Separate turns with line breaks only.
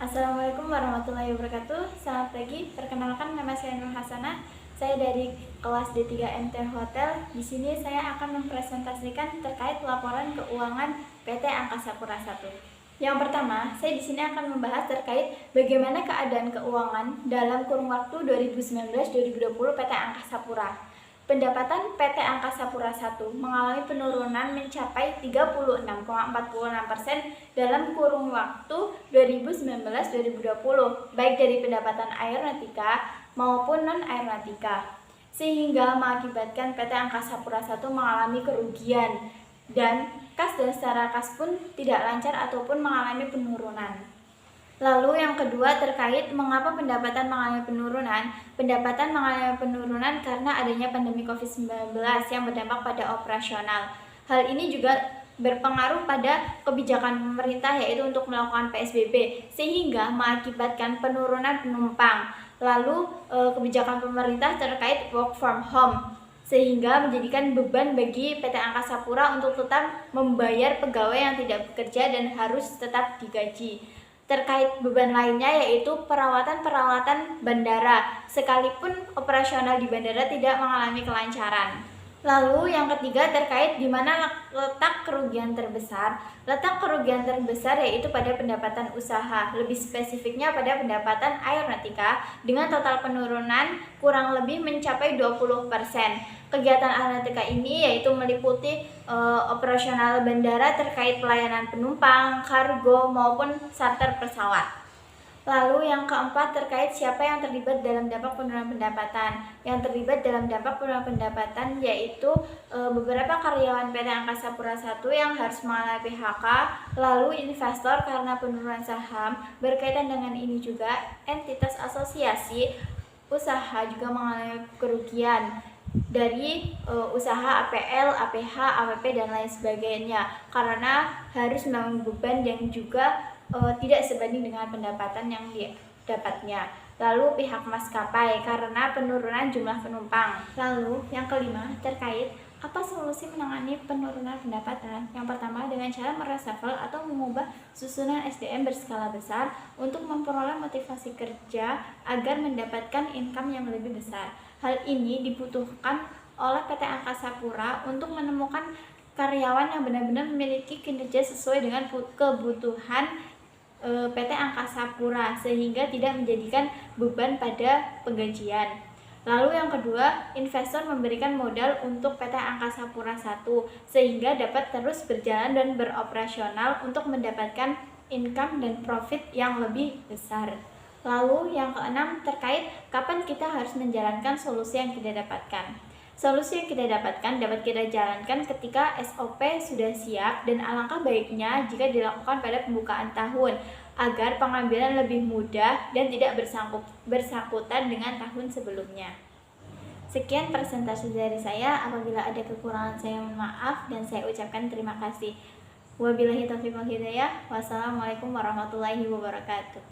Assalamualaikum warahmatullahi wabarakatuh. Selamat pagi. Perkenalkan, nama saya Nur Hasanah. Saya dari kelas D3MT Hotel. Di sini saya akan mempresentasikan terkait laporan keuangan PT Angkasa Pura I. Yang pertama, saya di sini akan membahas terkait bagaimana keadaan keuangan dalam kurun waktu 2019-2020 PT Angkasa Pura. Pendapatan PT Angkasa Pura I mengalami penurunan mencapai 36,46% dalam kurun waktu 2019-2020, baik dari pendapatan aeronautika maupun non-aeronautika, sehingga mengakibatkan PT Angkasa Pura I mengalami kerugian dan kas dan secara kas pun tidak lancar ataupun mengalami penurunan. Lalu yang kedua terkait mengapa pendapatan mengalami penurunan. Pendapatan mengalami penurunan karena adanya pandemi COVID-19 yang berdampak pada operasional. Hal ini juga berpengaruh pada kebijakan pemerintah, yaitu untuk melakukan PSBB, sehingga mengakibatkan penurunan penumpang. Lalu kebijakan pemerintah terkait work from home, sehingga menjadikan beban bagi PT Angkasa Pura untuk tetap membayar pegawai yang tidak bekerja dan harus tetap digaji. Terkait beban lainnya yaitu perawatan-perawatan bandara, sekalipun operasional di bandara tidak mengalami kelancaran. Lalu yang ketiga terkait di mana letak kerugian terbesar. Letak kerugian terbesar yaitu pada pendapatan usaha, lebih spesifiknya pada pendapatan aeronautika dengan total penurunan kurang lebih mencapai 20%. Kegiatan aeronautika ini yaitu meliputi operasional bandara terkait pelayanan penumpang, kargo maupun charter pesawat. Lalu yang keempat terkait siapa yang terlibat dalam dampak penurunan pendapatan. Yang terlibat dalam dampak penurunan pendapatan yaitu beberapa karyawan PT Angkasa Pura I yang harus mengalami PHK, lalu investor karena penurunan saham. Berkaitan dengan ini juga entitas asosiasi usaha juga mengalami kerugian dari usaha APL, APH, APP dan lain sebagainya karena harus menanggung beban yang juga tidak sebanding dengan pendapatan yang didapatnya. Lalu pihak maskapai karena penurunan jumlah penumpang. Lalu yang kelima terkait apa solusi menangani penurunan pendapatan? Yang pertama dengan cara mereshuffle atau mengubah susunan SDM berskala besar untuk memperoleh motivasi kerja agar mendapatkan income yang lebih besar. Hal ini dibutuhkan oleh PT Angkasa Pura untuk menemukan karyawan yang benar-benar memiliki kinerja sesuai dengan kebutuhan PT Angkasa Pura sehingga tidak menjadikan beban pada penggajian. Lalu yang kedua, investor memberikan modal untuk PT Angkasa Pura I sehingga dapat terus berjalan dan beroperasional untuk mendapatkan income dan profit yang lebih besar. Lalu yang keenam terkait kapan kita harus menjalankan solusi yang kita dapatkan. Solusi yang kita dapatkan dapat kita jalankan ketika SOP sudah siap dan alangkah baiknya jika dilakukan pada pembukaan tahun agar pengambilan lebih mudah dan tidak bersangkutan dengan tahun sebelumnya. Sekian presentasi dari saya. Apabila ada kekurangan saya mohon maaf dan saya ucapkan terima kasih. Wabillahi taufiq wal hidayah. Wassalamualaikum warahmatullahi wabarakatuh.